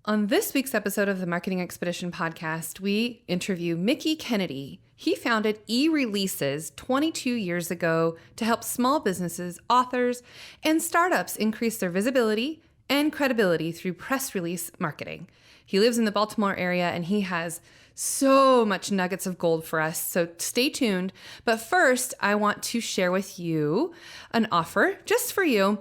On this week's episode of the Marketing Expedition podcast, we interview Mickie Kennedy. He founded eReleases 22 years ago to help small businesses, authors, and startups increase their visibility and credibility through press release marketing. He lives in the Baltimore area and he has so much nuggets of gold for us, so stay tuned. But first, I want to share with you an offer just for you.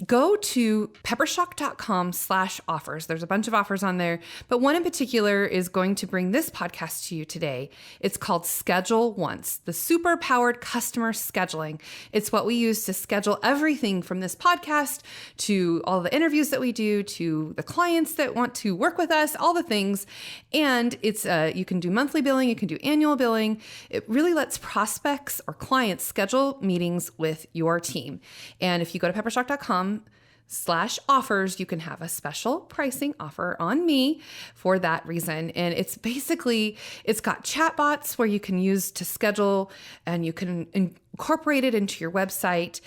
Go to peppershock.com/offers. There's a bunch of offers on there, but one in particular is going to bring this podcast to you today. It's called Schedule Once, the super powered customer scheduling. It's what we use to schedule everything from this podcast to all the interviews that we do, to the clients that want to work with us, all the things. And it's you can do monthly billing, you can do annual billing. It really lets prospects or clients schedule meetings with your team. And if you go to peppershock.com/offers, you can have a special pricing offer on me for that reason. And it's basically, it's got chatbots where you can use to schedule and you can incorporate it into your website.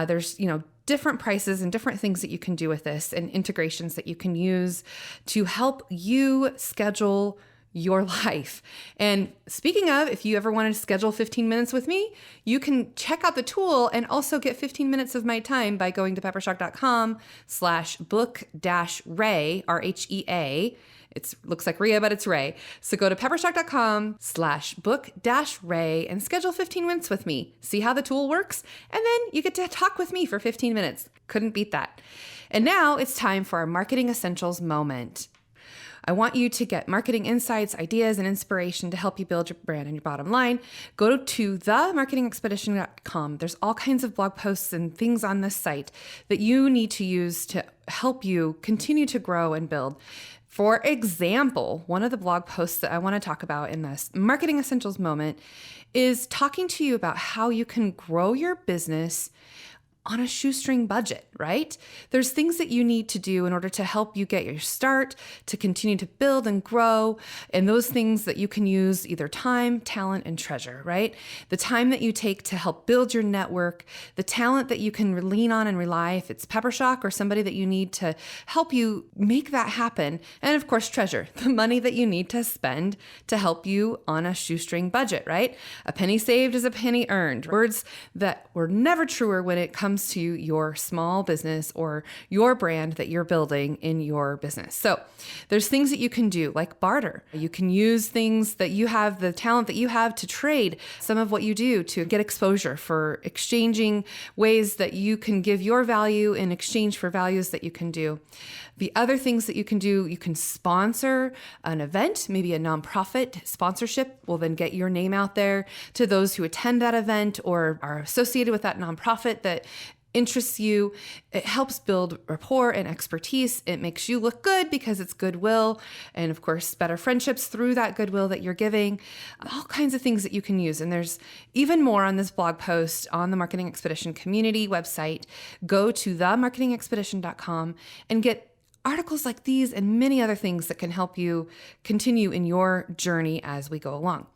There's, different prices and different things that you can do with this and integrations that you can use to help you schedule your life. And speaking of, if you ever wanted to schedule 15 minutes with me, you can check out the tool and also get 15 minutes of my time by going to peppershock.com/book-Ray, RHEA. It looks like Rhea, but it's Ray. So go to peppershock.com/book-Ray and schedule 15 minutes with me. See how the tool works? And then you get to talk with me for 15 minutes. Couldn't beat that. And now it's time for our Marketing Essentials moment. I want you to get marketing insights, ideas, and inspiration to help you build your brand and your bottom line. Go to themarketingexpedition.com. There's all kinds of blog posts and things on this site that you need to use to help you continue to grow and build. For example, one of the blog posts that I want to talk about in this Marketing Essentials moment is talking to you about how you can grow your business on a shoestring budget, right? There's things that you need to do in order to help you get your start, to continue to build and grow, and those things that you can use either time, talent, and treasure, right? The time that you take to help build your network, the talent that you can lean on and rely if it's Peppershock or somebody that you need to help you make that happen, and of course, treasure, the money that you need to spend to help you on a shoestring budget, right? A penny saved is a penny earned. Words that were never truer when it comes to your small business or your brand that you're building in your business. So there's things that you can do like barter. You can use things that you have, the talent that you have to trade some of what you do to get exposure for exchanging ways that you can give your value in exchange for values that you can do. The other things that you can do, you can sponsor an event, maybe a nonprofit sponsorship will then get your name out there to those who attend that event or are associated with that nonprofit that interests you. It helps build rapport and expertise. It makes you look good because it's goodwill. And of course, better friendships through that goodwill that you're giving. All kinds of things that you can use. And there's even more on this blog post on the Marketing Expedition community website. Go to themarketingexpedition.com and get articles like these and many other things that can help you continue in your journey as we go along.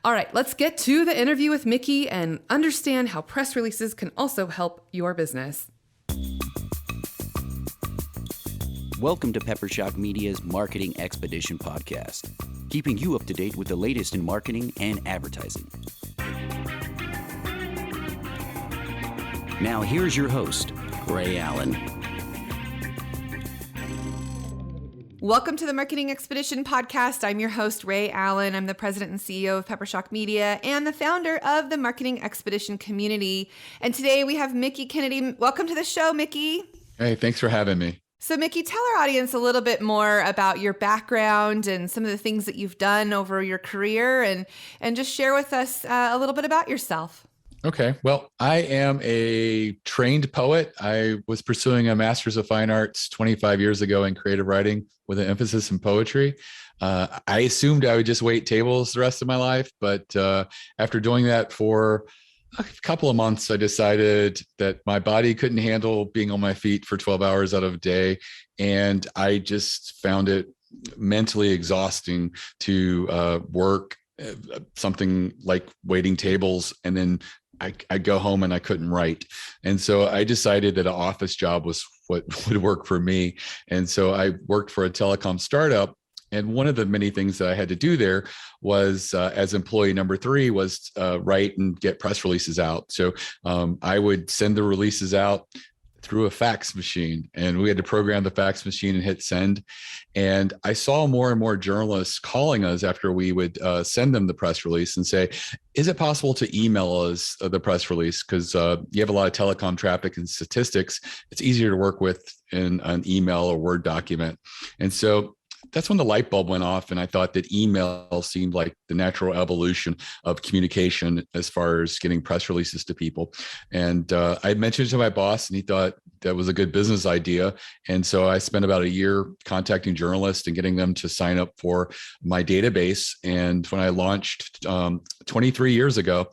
All right, let's get to the interview with Mickie and understand how press releases can also help your business. Welcome to Peppershock Media's Marketing Expedition podcast, keeping you up to date with the latest in marketing and advertising. Now here's your host, Ray Allen. Welcome to the Marketing Expedition podcast. I'm your host, Ray Allen. I'm the president and CEO of Peppershock Media and the founder of the Marketing Expedition community. And today we have Mickie Kennedy. Welcome to the show, Mickie. Hey, thanks for having me. So Mickie, tell our audience a little bit more about your background and some of the things that you've done over your career and just share with us a little bit about yourself. Okay. Well, I am a trained poet. I was pursuing a Master's of Fine Arts 25 years ago in creative writing with an emphasis in poetry. I assumed I would just wait tables the rest of my life. But after doing that for a couple of months, I decided that my body couldn't handle being on my feet for 12 hours out of a day. And I just found it mentally exhausting to work something like waiting tables and then I'd go home and I couldn't write. And so I decided that an office job was what would work for me. And so I worked for a telecom startup. And one of the many things that I had to do there was, as employee number 3, was write and get press releases out. So I would send the releases out through a fax machine, and we had to program the fax machine and hit send. And I saw more and more journalists calling us after we would send them the press release and say, is it possible to email us the press release? Because you have a lot of telecom traffic and statistics. It's easier to work with in an email or Word document. And so that's when the light bulb went off, and I thought that email seemed like the natural evolution of communication as far as getting press releases to people. And I mentioned it to my boss, and he thought that was a good business idea. And so I spent about a year contacting journalists and getting them to sign up for my database. And when I launched 23 years ago,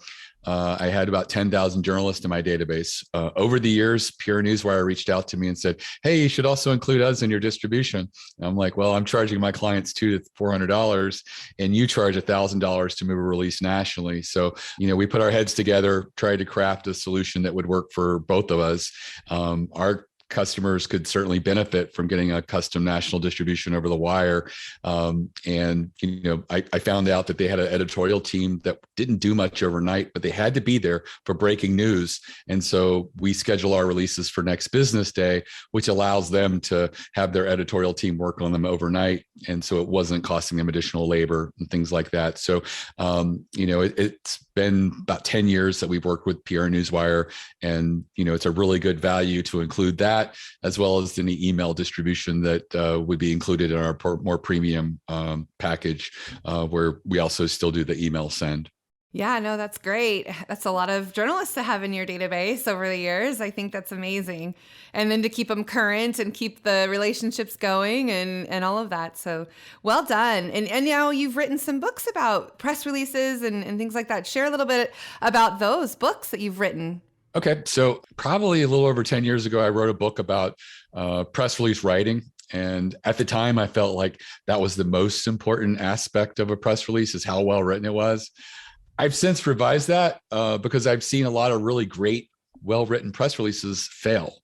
I had about 10,000 journalists in my database. Over the years, Pure Newswire reached out to me and said, hey, you should also include us in your distribution. And I'm like, well, I'm charging my clients $200 to $400, and you charge $1,000 to move a release nationally. So, we put our heads together, tried to craft a solution that would work for both of us. Our customers could certainly benefit from getting a custom national distribution over the wire. I found out that they had an editorial team that didn't do much overnight, but they had to be there for breaking news. And so we schedule our releases for next business day, which allows them to have their editorial team work on them overnight. And so it wasn't costing them additional labor and things like that. So, it's been about 10 years that we've worked with PR Newswire, and, it's a really good value to include that, as well as any email distribution that would be included in our more premium package, where we also still do the email send. Yeah, no, that's great. That's a lot of journalists to have in your database over the years. I think that's amazing. And then to keep them current and keep the relationships going and all of that. So well done. And now you've written some books about press releases and things like that. Share a little bit about those books that you've written. Okay. So probably a little over 10 years ago, I wrote a book about press release writing. And at the time, I felt like that was the most important aspect of a press release, is how well written it was. I've since revised that because I've seen a lot of really great, well-written press releases fail.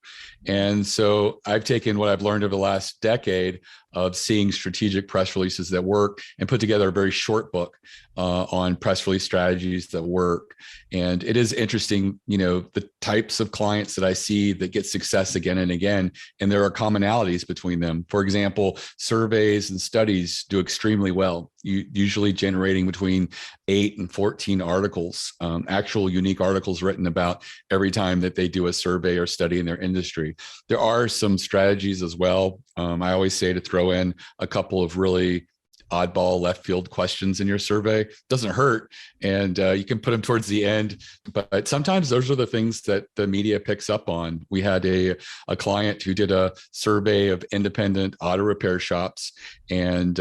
And so I've taken what I've learned over the last decade of seeing strategic press releases that work and put together a very short book on press release strategies that work. And it is interesting, the types of clients that I see that get success again and again, and there are commonalities between them. For example, surveys and studies do extremely well, usually generating between 8 and 14 articles, actual unique articles written about every time that they do a survey or study in their industry. There are some strategies as well. I always say to throw in a couple of really oddball left field questions in your survey. Doesn't hurt. And you can put them towards the end, but sometimes those are the things that the media picks up on. We had a client who did a survey of independent auto repair shops, and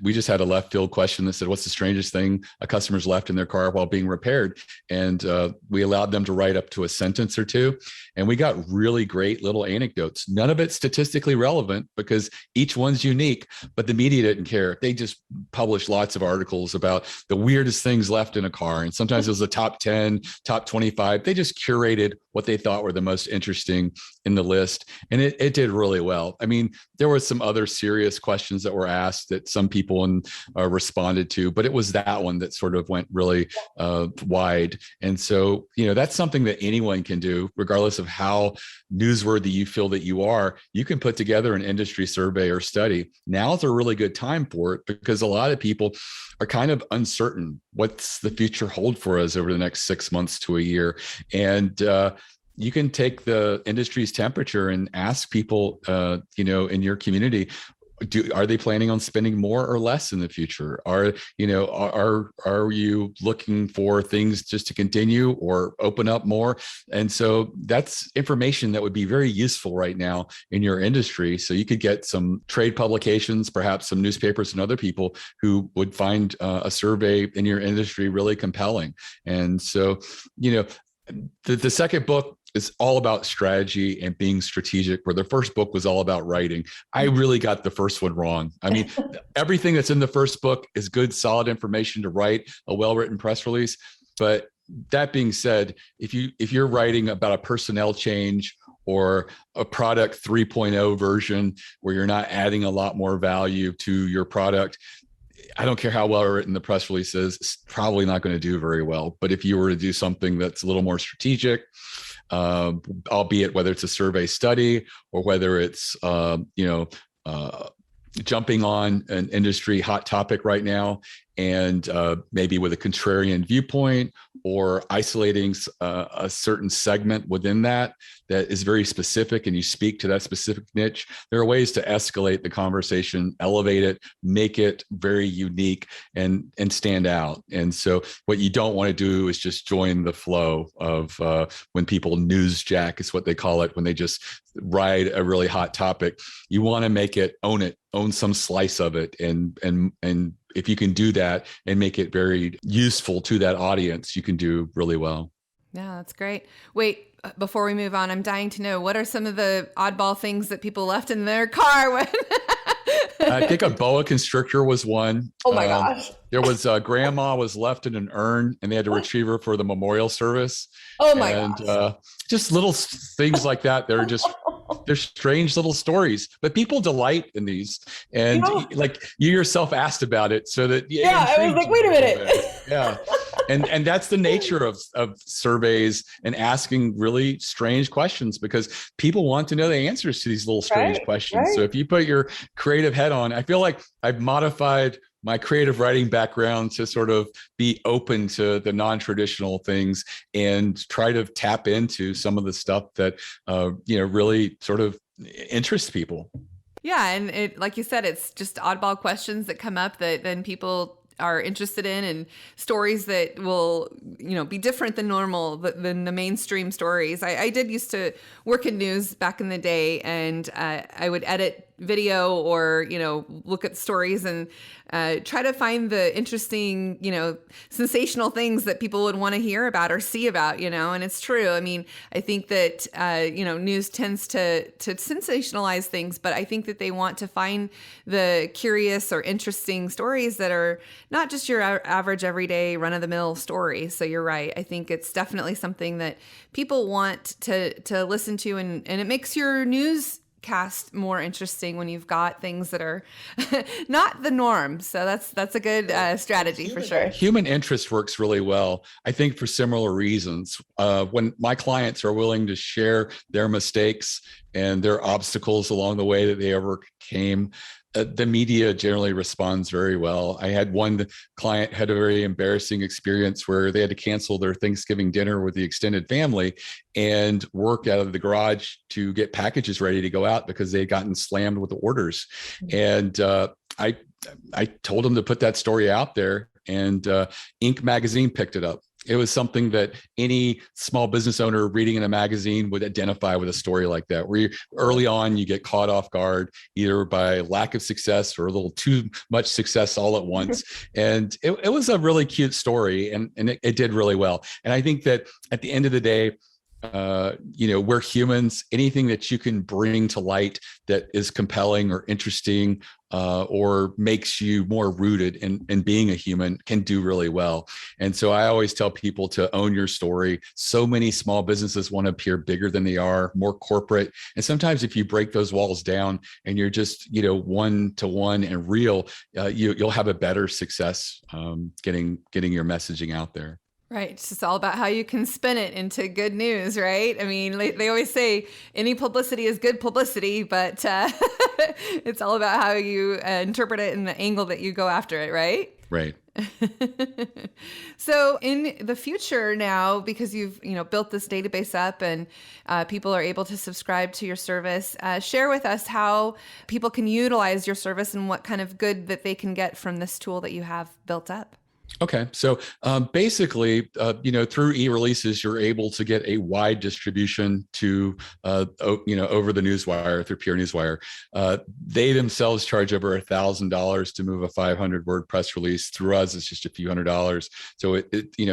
we just had a left field question that said, what's the strangest thing a customer's left in their car while being repaired? And we allowed them to write up to a sentence or two. And we got really great little anecdotes. None of it statistically relevant because each one's unique, but the media didn't care. They just published lots of articles about the weirdest things left in a car. And sometimes it was the top 10, top 25. They just curated what they thought were the most interesting in the list. And it did really well. I mean, there were some other serious questions that were asked that some people responded to, but it was that one that sort of went really wide. And so, that's something that anyone can do, regardless of how newsworthy you feel that you are. You can put together an industry survey or study. Now's a really good time for it because a lot of people are kind of uncertain what's the future hold for us over the next 6 months to a year. And you can take the industry's temperature and ask people, in your community, are they planning on spending more or less in the future? Are you looking for things just to continue or open up more? And so that's information that would be very useful right now in your industry. So you could get some trade publications, perhaps some newspapers and other people who would find a survey in your industry really compelling. And so, the second book is all about strategy and being strategic, where the first book was all about writing. I really got the first one wrong. I mean, everything that's in the first book is good, solid information to write a well-written press release, but that being said, if you're writing about a personnel change or a product 3.0 version where you're not adding a lot more value to your product, I don't care how well written the press release is, it's probably not going to do very well. But if you were to do something that's a little more strategic, albeit whether it's a survey study or whether it's jumping on an industry hot topic right now, and maybe with a contrarian viewpoint or isolating a certain segment within that is very specific, and you speak to that specific niche, there are ways to escalate the conversation, elevate it, make it very unique and stand out. And so what you don't want to do is just join the flow of when people newsjack is what they call it, when they just ride a really hot topic. You want to make it, own some slice of it, and if you can do that and make it very useful to that audience, you can do really well. Yeah, that's great. Wait, before we move on, I'm dying to know, what are some of the oddball things that people left in their car when I think a boa constrictor was one. Oh my gosh. There was grandma was left in an urn and they had to retrieve her for the memorial service. Oh my gosh. Just little things like that. They're strange little stories, but people delight in these. And like you yourself asked about it, so that I was like, wait a minute. Yeah. And that's the nature of surveys and asking really strange questions, because people want to know the answers to these little strange questions. Right. So if you put your creative head on, I feel like I've modified my creative writing background to sort of be open to the non-traditional things and try to tap into some of the stuff that, really sort of interests people. Yeah. And it, like you said, it's just oddball questions that come up that then people are interested in, and stories that will, be different than normal, than the mainstream stories. I did used to work in news back in the day, and I would edit video or, look at stories and try to find the interesting, sensational things that people would want to hear about or see about, and it's true. I mean, I think that, news tends to sensationalize things, but I think that they want to find the curious or interesting stories that are not just your average, everyday, run-of-the-mill story. So you're right. I think it's definitely something that people want to listen to, and it makes your newscast more interesting when you've got things that are not the norm. So that's a good strategy for sure. Human interest works really well, I think, for similar reasons. When my clients are willing to share their mistakes and their obstacles along the way that they overcame, the media generally responds very well. I had one client had a very embarrassing experience where they had to cancel their Thanksgiving dinner with the extended family and work out of the garage to get packages ready to go out because they had gotten slammed with the orders. And I told them to put that story out there, and Inc. magazine picked it up. It was something that any small business owner reading in a magazine would identify with a story like that, where early on you get caught off guard, either by lack of success or a little too much success all at once. And it was a really cute story, and it did really well. And I think that at the end of the day, we're humans. Anything that you can bring to light that is compelling or interesting or makes you more rooted in being a human can do really well. And so I always tell people to own your story. So many small businesses want to appear bigger than they are, more corporate. And sometimes if you break those walls down and you're just, one-to-one and real, you'll have a better success getting your messaging out there. Right. It's just all about how you can spin it into good news, right? I mean, they always say any publicity is good publicity, but it's all about how you interpret it and the angle that you go after it, right? Right. So in the future now, because you've built this database up and people are able to subscribe to your service, share with us how people can utilize your service and what kind of good that they can get from this tool that you have built up. Okay. So basically, through eReleases, you're able to get a wide distribution to, over the newswire, through Pure Newswire. They themselves charge over $1,000 to move a 500-word press release. Through us, it's just a few $100s. So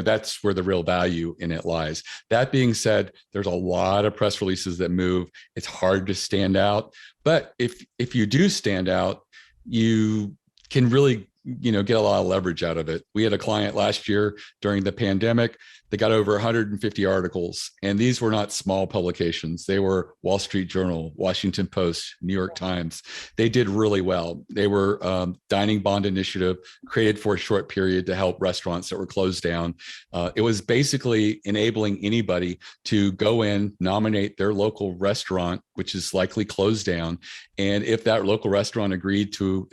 that's where the real value in it lies. That being said, there's a lot of press releases that move. It's hard to stand out, but if you do stand out, you can really get a lot of leverage out of it. We had a client last year during the pandemic They got over 150 articles, and these were not small publications. They were Wall Street Journal, Washington Post, New York Times. They did really well. They were Dining Bond Initiative, created for a short period to help restaurants that were closed down. It was basically enabling anybody to go in, nominate their local restaurant, which is likely closed down, and if that local restaurant agreed to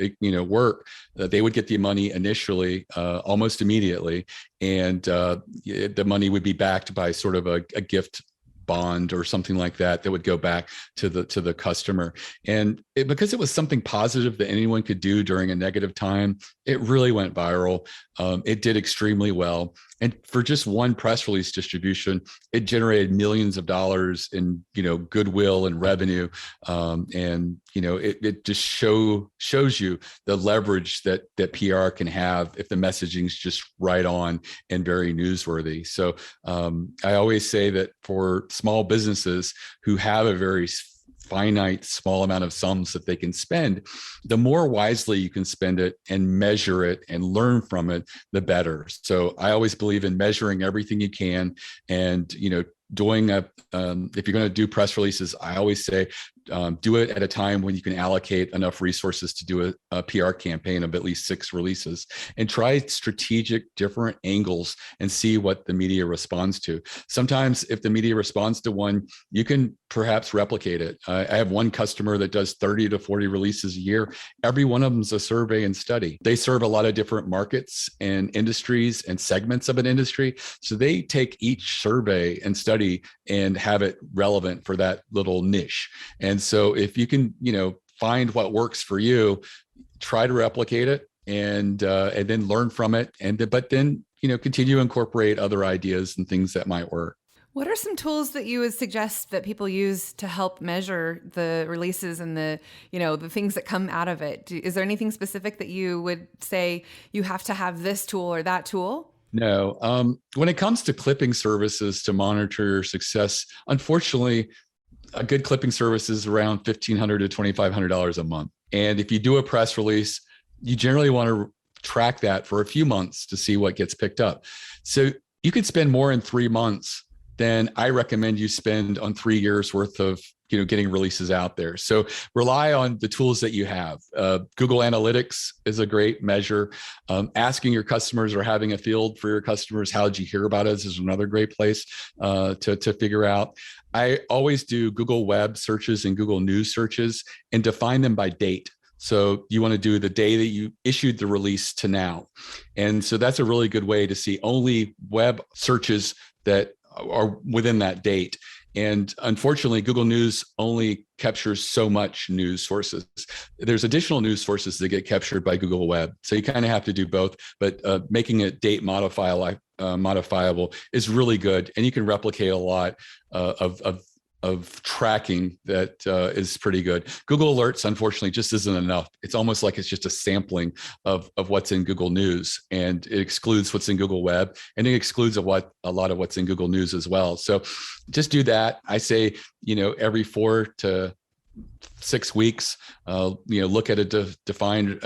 work, they would get the money initially, almost immediately, and the money would be backed by sort of a gift bond or something like that would go back to the customer. And because it was something positive that anyone could do during a negative time, it really went viral. It did extremely well. And for just one press release distribution, it generated millions of dollars in goodwill and revenue. It just shows you the leverage that PR can have if the messaging's just right on and very newsworthy. So I always say that for small businesses who have a very finite small amount of sums that they can spend, the more wisely you can spend it and measure it and learn from it, the better. So I always believe in measuring everything you can, and doing if you're going to do press releases, I always say do it at a time when you can allocate enough resources to do a PR campaign of at least 6 releases, and try strategic different angles and see what the media responds to. Sometimes if the media responds to one, you can perhaps replicate it. I have one customer that does 30 to 40 releases a year. Every one of them is a survey and study. They serve a lot of different markets and industries and segments of an industry. So they take each survey and study and have it relevant for that little niche. And so if you can, find what works for you, try to replicate it and then learn from it. But then, continue to incorporate other ideas and things that might work. What are some tools that you would suggest that people use to help measure the releases and the things that come out of it? Is there anything specific that you would say you have to have this tool or that tool? No. When it comes to clipping services to monitor your success, unfortunately, a good clipping service is around $1,500 to $2,500 a month. And if you do a press release, you generally want to track that for a few months to see what gets picked up. So you could spend more in 3 months than I recommend you spend on 3 years worth of getting releases out there. So rely on the tools that you have. Google Analytics is a great measure. Asking your customers or having a field for your customers, how did you hear about us, is another great place to figure out. I always do Google Web searches and Google News searches and define them by date. So you want to do the day that you issued the release to now. And so that's a really good way to see only web searches that are within that date. And unfortunately, Google News only captures so much news sources. There's additional news sources that get captured by Google Web. So you kind of have to do both, but making it date modifiable is really good. And you can replicate a lot of tracking that is pretty good. Google Alerts, unfortunately, just isn't enough. It's almost like it's just a sampling of what's in Google News, and it excludes what's in Google Web, and it excludes a lot of what's in Google News as well. So just do that. I say, every 4 to 6 weeks, look at a defined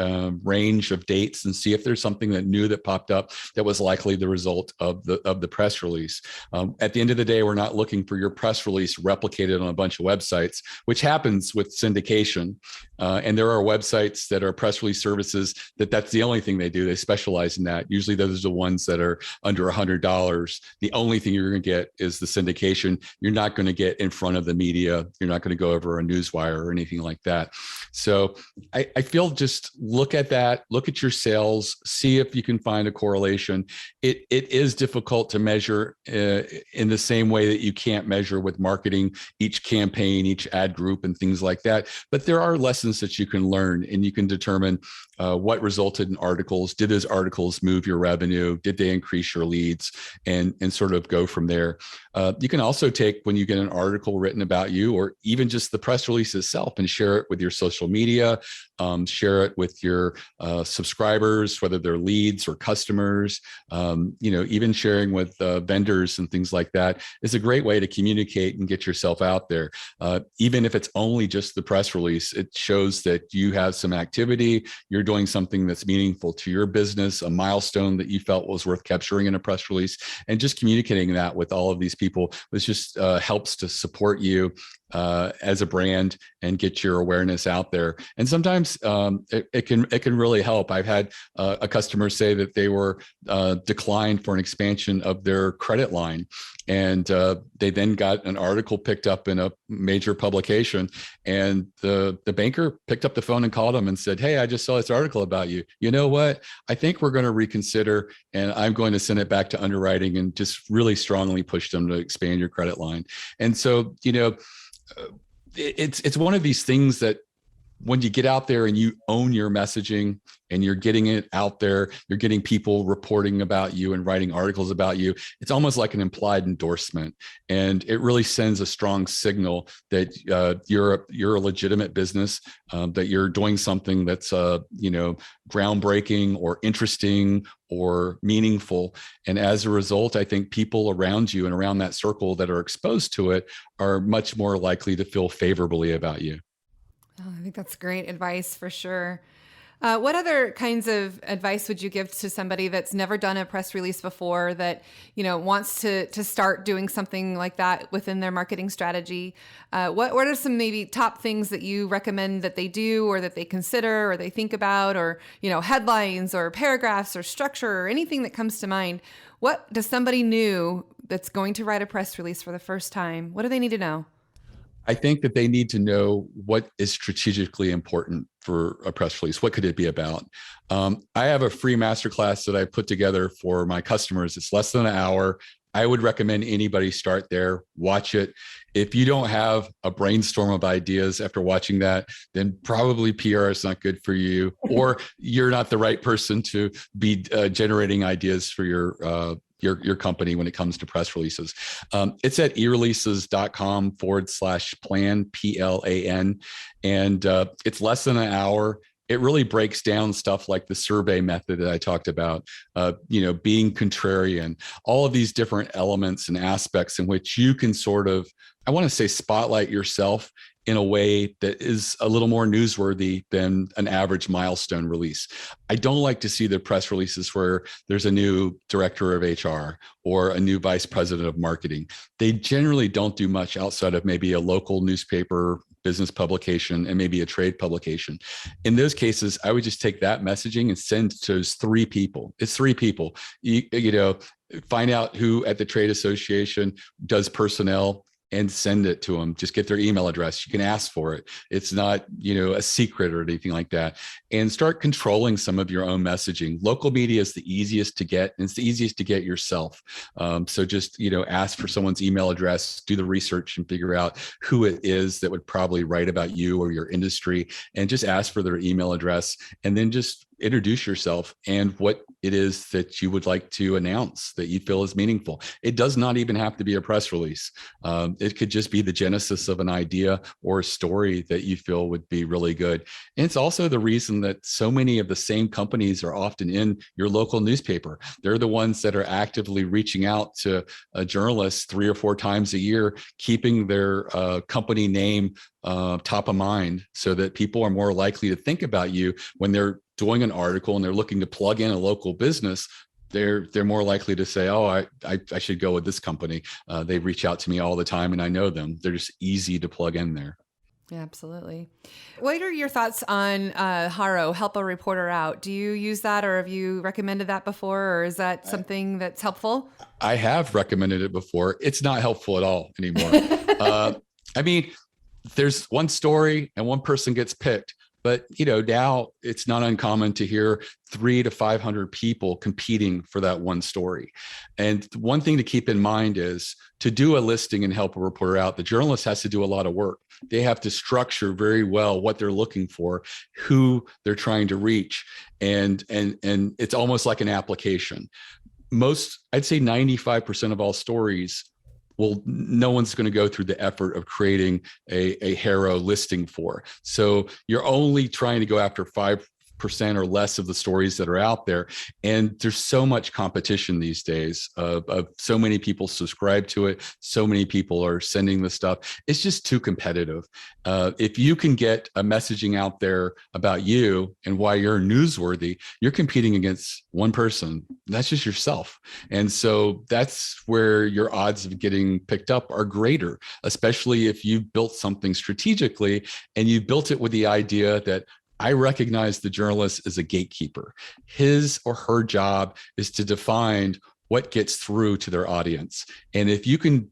range of dates and see if there's something new that popped up that was likely the result of the press release. At the end of the day, we're not looking for your press release replicated on a bunch of websites, which happens with syndication. And there are websites that are press release services that's the only thing they do. They specialize in that. Usually those are the ones that are under $100. The only thing you're going to get is the syndication. You're not going to get in front of the media. You're not going to go over a newswire or anything like that. So I feel just look at that, look at your sales, see if you can find a correlation. It is difficult to measure in the same way that you can't measure with marketing each campaign, each ad group and things like that. But there are lessons that you can learn, and you can determine what resulted in articles. Did those articles move your revenue? Did they increase your leads? And sort of go from there. You can also take, when you get an article written about you, or even just the press release itself, and share it with your social media, share it with your subscribers, whether they're leads or customers, even sharing with vendors and things like that is a great way to communicate and get yourself out there. Even if it's only just the press release, it shows shows that you have some activity, you're doing something that's meaningful to your business, a milestone that you felt was worth capturing in a press release, and just communicating that with all of these people was just helps to support you as a brand and get your awareness out there. And sometimes it can really help. I've had a customer say that they were declined for an expansion of their credit line, and they then got an article picked up in a major publication, and the banker picked up the phone and called them and said, "Hey, I just saw this article about you. You know what? I think we're going to reconsider, and I'm going to send it back to underwriting," and just really strongly push them to expand your credit line. And so, it's one of these things that when you get out there and you own your messaging and you're getting it out there, you're getting people reporting about you and writing articles about you, it's almost like an implied endorsement. And it really sends a strong signal that you're a legitimate business, that you're doing something that's groundbreaking or interesting or meaningful. And as a result, I think people around you and around that circle that are exposed to it are much more likely to feel favorably about you. Oh, I think that's great advice for sure. What other kinds of advice would you give to somebody that's never done a press release before, that wants to start doing something like that within their marketing strategy? What are some maybe top things that you recommend that they do, or that they consider, or they think about, or headlines or paragraphs or structure or anything that comes to mind? What does somebody new that's going to write a press release for the first time, what do they need to know? I think that they need to know what is strategically important for a press release. What could it be about? I have a free masterclass that I put together for my customers. It's less than an hour. I would recommend anybody start there, watch it. If you don't have a brainstorm of ideas after watching that, then probably PR is not good for you, or you're not the right person to be generating ideas for your company when it comes to press releases. It's at eReleases.com/plan, PLAN. And it's less than an hour. It really breaks down stuff like the survey method that I talked about, being contrarian, all of these different elements and aspects in which you can sort of, I want to say, spotlight yourself in a way that is a little more newsworthy than an average milestone release. I don't like to see the press releases where there's a new director of HR or a new vice president of marketing. They generally don't do much outside of maybe a local newspaper, business publication, and maybe a trade publication. In those cases, I would just take that messaging and send to those 3 people. It's 3 people. Find out who at the trade association does personnel and send it to them. Just get their email address. You can ask for it. It's not, a secret or anything like that. And start controlling some of your own messaging. Local media is the easiest to get, and it's the easiest to get yourself. So just, ask for someone's email address, do the research and figure out who it is that would probably write about you or your industry, and just ask for their email address, and then just introduce yourself and what it is that you would like to announce that you feel is meaningful. It does not even have to be a press release. It could just be the genesis of an idea or a story that you feel would be really good. And it's also the reason that so many of the same companies are often in your local newspaper. They're the ones that are actively reaching out to journalists 3 or 4 times a year, keeping their company name top of mind, so that people are more likely to think about you when they're doing an article and they're looking to plug in a local business. They're more likely to say, "Oh, I should go with this company. They reach out to me all the time and I know them." They're just easy to plug in there. Yeah, absolutely. What are your thoughts on HARO, Help a Reporter Out? Do you use that, or have you recommended that before, or is that something that's helpful? I have recommended it before. It's not helpful at all anymore. There's one story and one person gets picked. But now it's not uncommon to hear 300 to 500 people competing for that one story. And one thing to keep in mind is, to do a listing and help a reporter out, the journalist has to do a lot of work. They have to structure very well what they're looking for, who they're trying to reach, and it's almost like an application. I'd say 95% of all stories, no one's going to go through the effort of creating a HARO listing for. So you're only trying to go after 5% or less of the stories that are out there. And there's so much competition these days of so many people subscribe to it. So many people are sending the stuff. It's just too competitive. If you can get a messaging out there about you and why you're newsworthy, you're competing against one person. That's just yourself. And so that's where your odds of getting picked up are greater, especially if you've built something strategically and you've built it with the idea that I recognize the journalist as a gatekeeper. His or her job is to define what gets through to their audience. And if you can,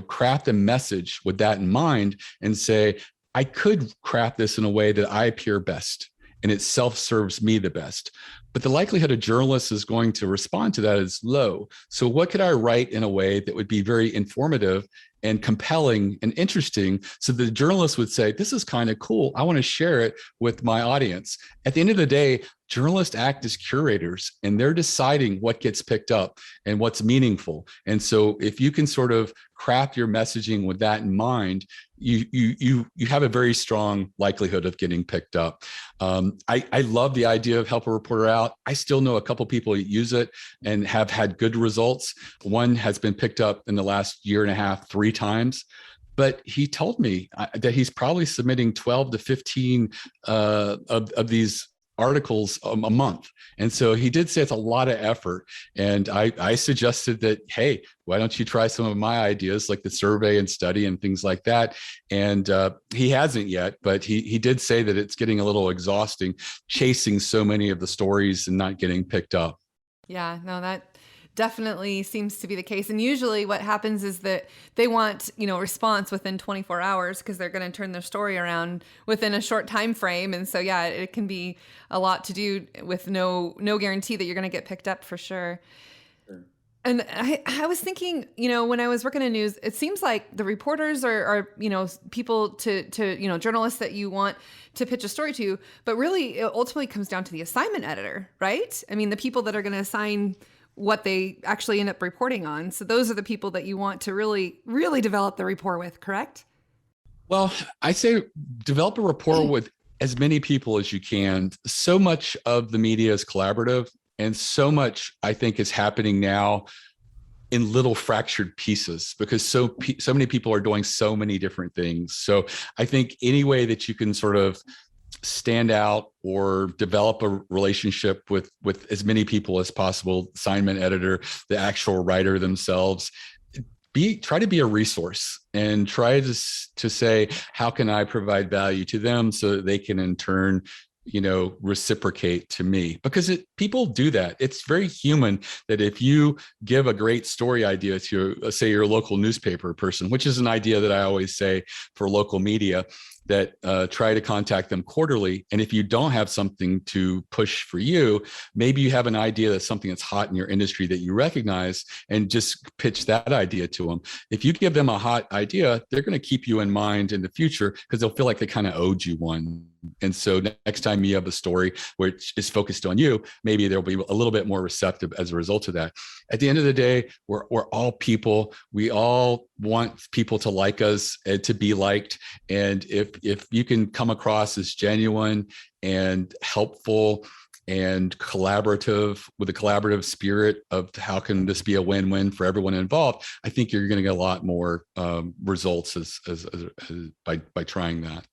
craft a message with that in mind and say, I could craft this in a way that I appear best and it self-serves me the best. But the likelihood a journalist is going to respond to that is low. So what could I write in a way that would be very informative and compelling and interesting so the journalist would say, this is kind of cool. I want to share it with my audience. At the end of the day, journalists act as curators and they're deciding what gets picked up and what's meaningful. And so if you can sort of craft your messaging with that in mind, you have a very strong likelihood of getting picked up. I love the idea of help a reporter out. I still know a couple people that use it and have had good results. One has been picked up in the last year and a half, 3 times. But he told me that he's probably submitting 12 to 15 of these articles a month. And so he did say it's a lot of effort. And I suggested that, hey, why don't you try some of my ideas like the survey and study and things like that? And he hasn't yet, but he did say that it's getting a little exhausting chasing so many of the stories and not getting picked up. Yeah, no, that definitely seems to be the case. And usually what happens is that they want, response within 24 hours because they're going to turn their story around within a short time frame. And so, yeah, it can be a lot to do with no guarantee that you're going to get picked up for sure. Sure. And I was thinking, when I was working in news, it seems like the reporters are people to journalists that you want to pitch a story to, but really it ultimately comes down to the assignment editor, right? I mean, the people that are going to assign what they actually end up reporting on. So those are the people that you want to really, really develop the rapport with, correct? Well, I say develop a rapport with as many people as you can. So much of the media is collaborative, and so much, I think, is happening now in little fractured pieces because so many people are doing so many different things. So I think any way that you can sort of stand out or develop a relationship with as many people as possible, assignment editor, the actual writer themselves, try to be a resource and try to say, how can I provide value to them so that they can in turn reciprocate to me, because people do that. It's very human that if you give a great story idea to, say, your local newspaper person, which is an idea that I always say for local media, that try to contact them quarterly. And if you don't have something to push for you, maybe you have an idea that's something that's hot in your industry that you recognize and just pitch that idea to them. If you give them a hot idea, they're going to keep you in mind in the future because they'll feel like they kind of owed you one. And so next time you have a story which is focused on you, maybe there'll be a little bit more receptive as a result of that. At the end of the day, we're all people. We all want people to like us and to be liked. And if you can come across as genuine and helpful and collaborative with a collaborative spirit of how can this be a win-win for everyone involved, I think you're going to get a lot more results by trying that.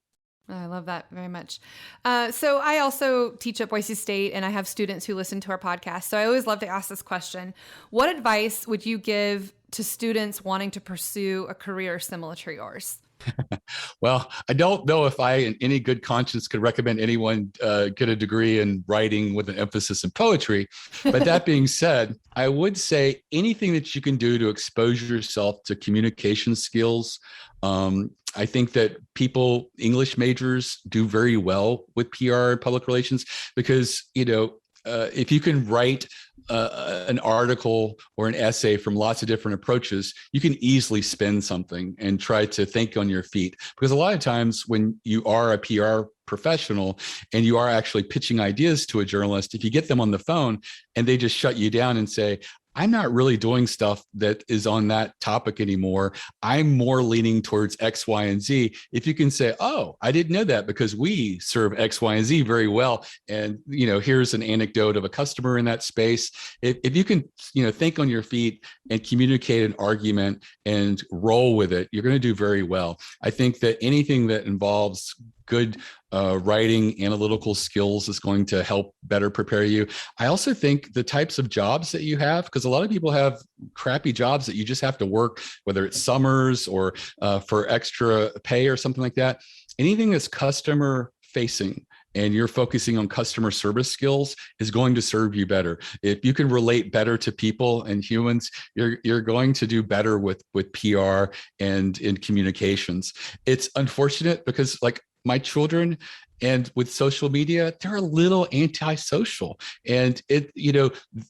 I love that very much. So I also teach at Boise State, and I have students who listen to our podcast. So I always love to ask this question. What advice would you give to students wanting to pursue a career similar to yours? Well, I don't know if I, in any good conscience, could recommend anyone get a degree in writing with an emphasis in poetry. But that being said, I would say anything that you can do to expose yourself to communication skills. I think that English majors do very well with PR and public relations because, if you can write an article or an essay from lots of different approaches, you can easily spin something and try to think on your feet. Because a lot of times when you are a PR professional and you are actually pitching ideas to a journalist, if you get them on the phone and they just shut you down and say, I'm not really doing stuff that is on that topic anymore. I'm more leaning towards X, Y, and Z. If you can say, oh, I didn't know that because we serve X, Y, and Z very well. And, here's an anecdote of a customer in that space. If you can, think on your feet and communicate an argument and roll with it, you're going to do very well. I think that anything that involves good writing, analytical skills is going to help better prepare you. I also think the types of jobs that you have, because a lot of people have crappy jobs that you just have to work, whether it's summers or for extra pay or something like that. Anything that's customer facing and you're focusing on customer service skills is going to serve you better. If you can relate better to people and humans, you're going to do better with PR and in communications. It's unfortunate because like my children and with social media, they're a little antisocial, and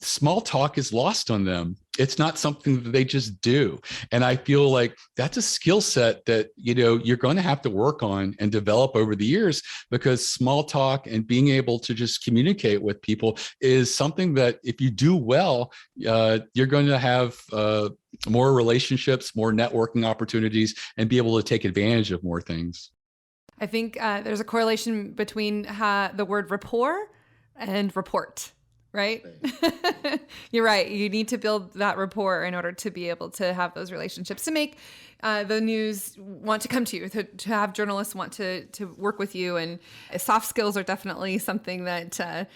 small talk is lost on them. It's not something that they just do. And I feel like that's a skill set that, you're going to have to work on and develop over the years, because small talk and being able to just communicate with people is something that if you do well, you're going to have more relationships, more networking opportunities, and be able to take advantage of more things. I think there's a correlation between the word rapport and report, right? You're right. You need to build that rapport in order to be able to have those relationships, to make the news want to come to you, to have journalists want to work with you. And soft skills are definitely something that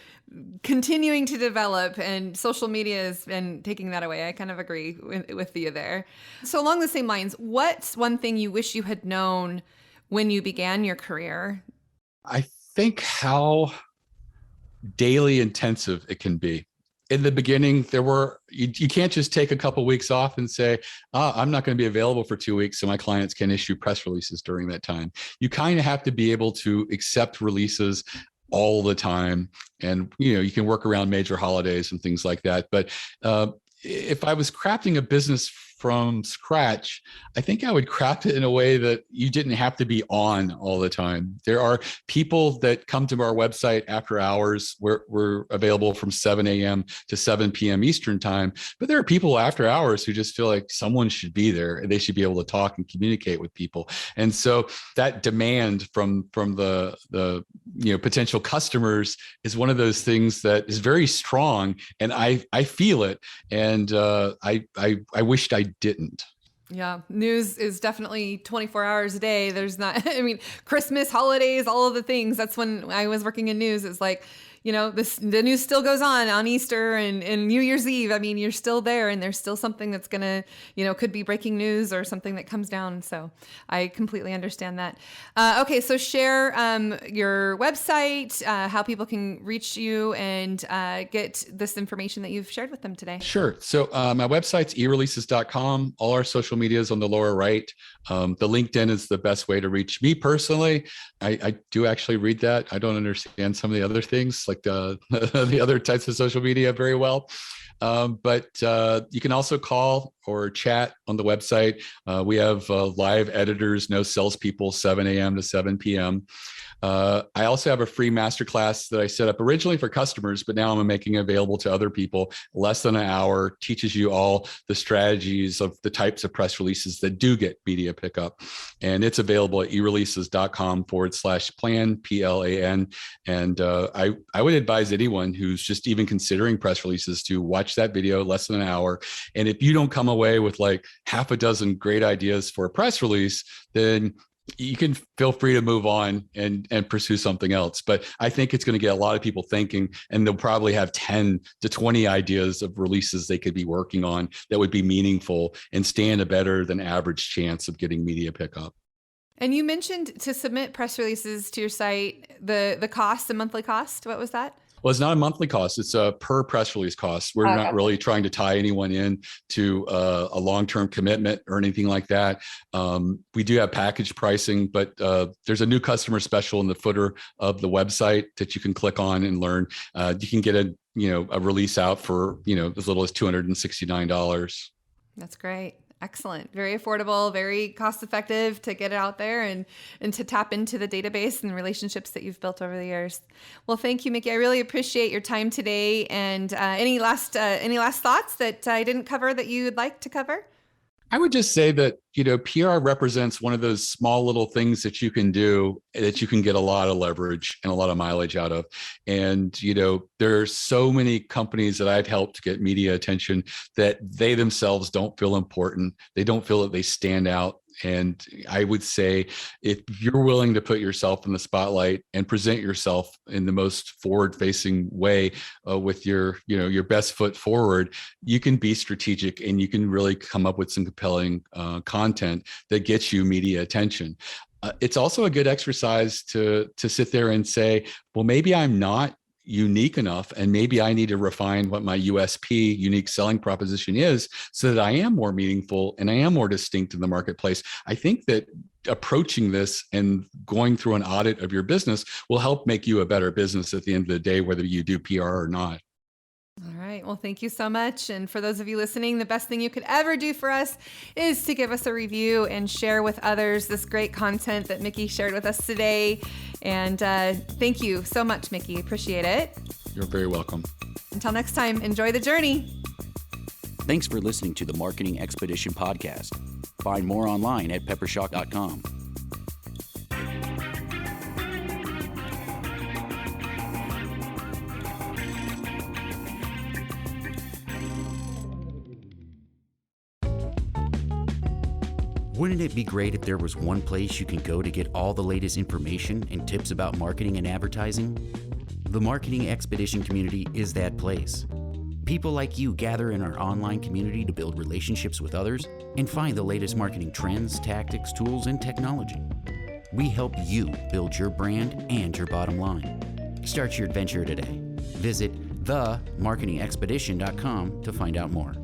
continuing to develop, and social media has been taking that away. I kind of agree with you there. So along the same lines, what's one thing you wish you had known when you began your career? I think how daily intensive it can be. In the beginning, you can't just take a couple of weeks off and say, I'm not going to be available for 2 weeks so my clients can issue press releases during that time. You kind of have to be able to accept releases all the time. And, you can work around major holidays and things like that. But if I was crafting a business from scratch, I think I would craft it in a way that you didn't have to be on all the time. There are people that come to our website after hours. We're available from 7 a.m. to 7 p.m. Eastern time, but there are people after hours who just feel like someone should be there and they should be able to talk and communicate with people. And so that demand from the potential customers is one of those things that is very strong, and I feel it, and I wished I didn't. Yeah, news is definitely 24 hours a day. There's not, Christmas, holidays, all of the things. That's when I was working in news. It's like, the news still goes on Easter and New Year's Eve. You're still there, and there's still something that's going to, could be breaking news or something that comes down. So I completely understand that. Okay, so share your website, how people can reach you and get this information that you've shared with them today. Sure. So my website's eReleases.com. All our social media is on the lower right. The LinkedIn is the best way to reach me personally. I do actually read that. I don't understand some of the other things, like the other types of social media very well. But you can also call or chat on the website. We have live editors, no salespeople, 7 a.m. to 7 p.m. I also have a free masterclass that I set up originally for customers, but now I'm making available to other people. Less than an hour, teaches you all the strategies of the types of press releases that do get media pickup. And it's available at eReleases.com/plan, PLAN. And I would advise anyone who's just even considering press releases to watch that video, less than an hour. And if you don't come away with like half a dozen great ideas for a press release, then you can feel free to move on and pursue something else. But I think it's going to get a lot of people thinking, and they'll probably have 10 to 20 ideas of releases they could be working on that would be meaningful and stand a better than average chance of getting media pickup. And you mentioned to submit press releases to your site, the cost, the monthly cost. What was that? Well, it's not a monthly cost. It's a per press release cost. We're not really trying to tie anyone in to a long-term commitment or anything like that. We do have package pricing, but there's a new customer special in the footer of the website that you can click on and learn. You can get a release out for, as little as $269. That's great. Excellent. Very affordable, very cost effective to get it out there and to tap into the database and relationships that you've built over the years. Well, thank you, Mickie. I really appreciate your time today. And any last thoughts that I didn't cover that you would like to cover? I would just say that, PR represents one of those small little things that you can do that you can get a lot of leverage and a lot of mileage out of. And, there are so many companies that I've helped get media attention that they themselves don't feel important. They don't feel that they stand out. And I would say if you're willing to put yourself in the spotlight and present yourself in the most forward-facing way with your best foot forward, you can be strategic and you can really come up with some compelling content that gets you media attention. It's also a good exercise to sit there and say, well, maybe I'm not unique enough, and maybe I need to refine what my USP, unique selling proposition, is so that I am more meaningful and I am more distinct in the marketplace. I think that approaching this and going through an audit of your business will help make you a better business at the end of the day, whether you do PR or not. All right. Well, thank you so much. And for those of you listening, the best thing you could ever do for us is to give us a review and share with others this great content that Mickie shared with us today. And thank you so much, Mickie. Appreciate it. You're very welcome. Until next time, enjoy the journey. Thanks for listening to the Marketing Expedition podcast. Find more online at peppershock.com. Wouldn't it be great if there was one place you can go to get all the latest information and tips about marketing and advertising? The Marketing Expedition community is that place. People like you gather in our online community to build relationships with others and find the latest marketing trends, tactics, tools, and technology. We help you build your brand and your bottom line. Start your adventure today. Visit themarketingexpedition.com to find out more.